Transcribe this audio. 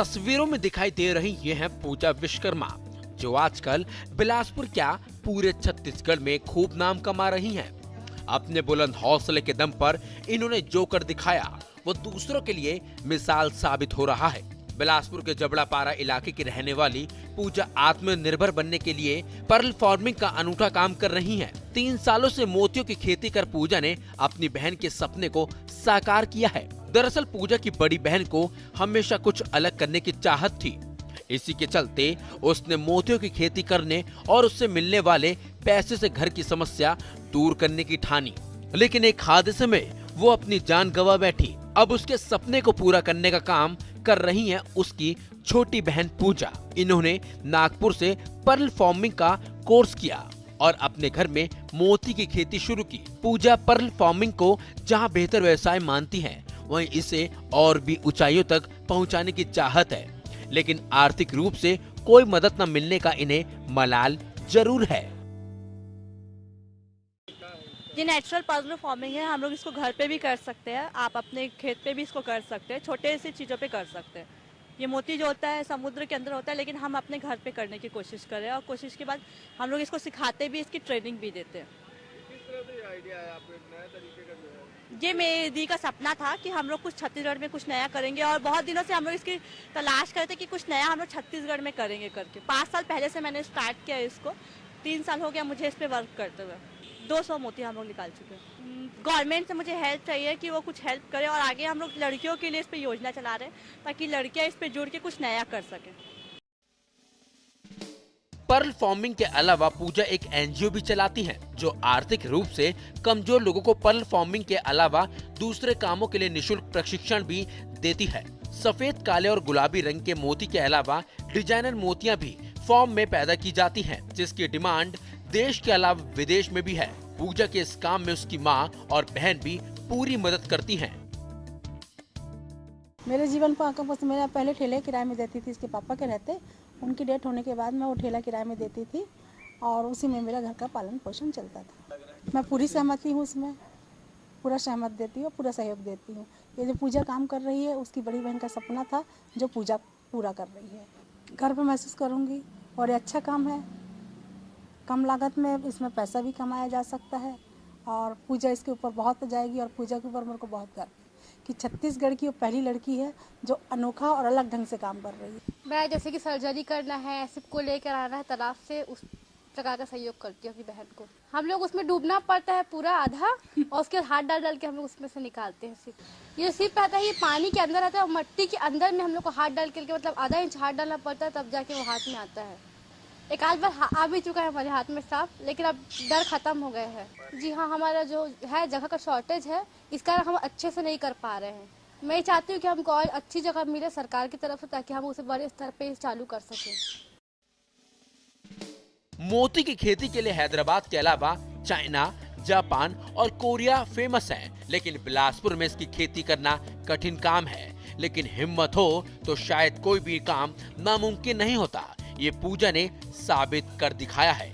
तस्वीरों में दिखाई दे रही ये है पूजा विश्वकर्मा, जो आजकल बिलासपुर क्या पूरे छत्तीसगढ़ में खूब नाम कमा रही हैं। अपने बुलंद हौसले के दम पर इन्होंने जो कर दिखाया वो दूसरों के लिए मिसाल साबित हो रहा है। बिलासपुर के जबड़ापारा इलाके की रहने वाली पूजा आत्मनिर्भर बनने के लिए पर्ल फार्मिंग का अनूठा काम कर रही हैं। 3 सालों से मोतियों की खेती कर पूजा ने अपनी बहन के सपने को साकार किया है। दरअसल पूजा की बड़ी बहन को हमेशा कुछ अलग करने की चाहत थी। इसी के चलते उसने मोतियों की खेती करने और उससे मिलने वाले पैसे से घर की समस्या दूर करने की ठानी, लेकिन एक हादसे में वो अपनी जान गंवा बैठी। अब उसके सपने को पूरा करने का काम कर रही हैं उसकी छोटी बहन पूजा। इन्होंने नागपुर से पर्ल फार्मिंग का कोर्स किया और अपने घर में मोती की खेती शुरू की। पूजा पर्ल फार्मिंग को जहां बेहतर व्यवसाय मानती हैं, वहीं इसे और भी ऊंचाइयों तक पहुंचाने की चाहत है, लेकिन आर्थिक रूप से कोई मदद न मिलने का इन्हें मलाल जरूर है। ये नेचुरल पर्ल फार्मिंग है। हम लोग इसको घर पे भी कर सकते हैं, आप अपने खेत पे भी इसको कर सकते हैं, छोटे से चीज़ों पे कर सकते हैं। ये मोती जो होता है समुद्र के अंदर होता है, लेकिन हम अपने घर पे करने की कोशिश कर रहे हैं और कोशिश के बाद हम लोग इसको सिखाते भी, इसकी ट्रेनिंग भी देते हैं। किस तरह से आइडिया है आपको एक नया तरीके का जो है? ये मेरी दी का सपना था कि हम लोग कुछ छत्तीसगढ़ में कुछ नया करेंगे और बहुत दिनों से हम लोग इसकी तलाश करते कि कुछ नया हम लोग छत्तीसगढ़ में करेंगे करके। 5 साल पहले से मैंने स्टार्ट किया इसको, 3 साल हो गया मुझे इस पे वर्क करते हुए। 200 मोती हम लोग निकाल चुके हैं। गवर्नमेंट से मुझे हेल्प चाहिए कि वो कुछ हेल्प करे और आगे हम लोग लड़कियों के लिए इस पे योजना चला रहे हैं ताकि लड़कियां इस पे जुड़ के कुछ नया कर सकें। पर्ल फार्मिंग के अलावा पूजा एक एनजीओ भी चलाती हैं, जो आर्थिक रूप से कमजोर लोगों को पर्ल फार्मिंग के अलावा दूसरे कामों के लिए निशुल्क प्रशिक्षण भी देती है। सफेद, काले और गुलाबी रंग के मोती के अलावा डिजाइनर मोतियां भी फॉर्म में पैदा की जाती हैं, जिसकी डिमांड देश के अलावा विदेश में भी है। पूजा के इस काम में उसकी मां और बहन भी पूरी मदद करती हैं। मेरे जीवन को आकर बस मेरा पहले ठेले किराए में देती थी, इसके पापा के रहते, उनकी डेथ होने के बाद मैं वो ठेला किराए में देती थी और उसी में मेरा घर का पालन पोषण चलता था। मैं पूरी सहमति हूँ, उसमें पूरा सहमत देती हूँ, पूरा सहयोग देती हूँ। ये जो पूजा काम कर रही है उसकी बड़ी बहन का सपना था जो पूजा पूरा कर रही है। घर पर महसूस करूँगी और ये अच्छा काम है, कम लागत में इसमें पैसा भी कमाया जा सकता है और पूजा इसके ऊपर बहुत जाएगी और पूजा के ऊपर मेरे को बहुत गर्व है कि छत्तीसगढ़ की वो पहली लड़की है जो अनोखा और अलग ढंग से काम कर रही है। मैं जैसे कि सर्जरी करना है, सबको लेकर आना है तालाब से, उस प्रकार का सहयोग करती हूँ अपनी बहन को। हम लोग उसमें डूबना पड़ता है पूरा आधा और उसके हाथ डाल डाल के हम लोग उसमें से निकालते हैं सिर्फ। ये सिर्फ रहता है, ये पानी के अंदर रहता है और मट्टी के अंदर में हम लोग को हाथ डाल के मतलब आधा इंच हाथ डालना पड़ता है, तब जाके वो हाथ में आता है। एक आध बार आ भी चुका है हमारे हाथ में सांप, लेकिन अब डर खत्म हो गए हैं। जी हाँ, हमारा जो है जगह का शॉर्टेज है, इस कारण हम अच्छे से नहीं कर पा रहे हैं। मैं चाहती हूँ कि हमको और अच्छी जगह मिले सरकार की तरफ से, ताकि हम उसे बड़े स्तर पे चालू कर सकें। मोती की खेती के लिए हैदराबाद के अलावा चाइना, जापान और कोरिया फेमस है, लेकिन बिलासपुर में इसकी खेती करना कठिन काम है। लेकिन हिम्मत हो तो शायद कोई भी काम नामुमकिन नहीं होता, ये पूजा ने साबित कर दिखाया है।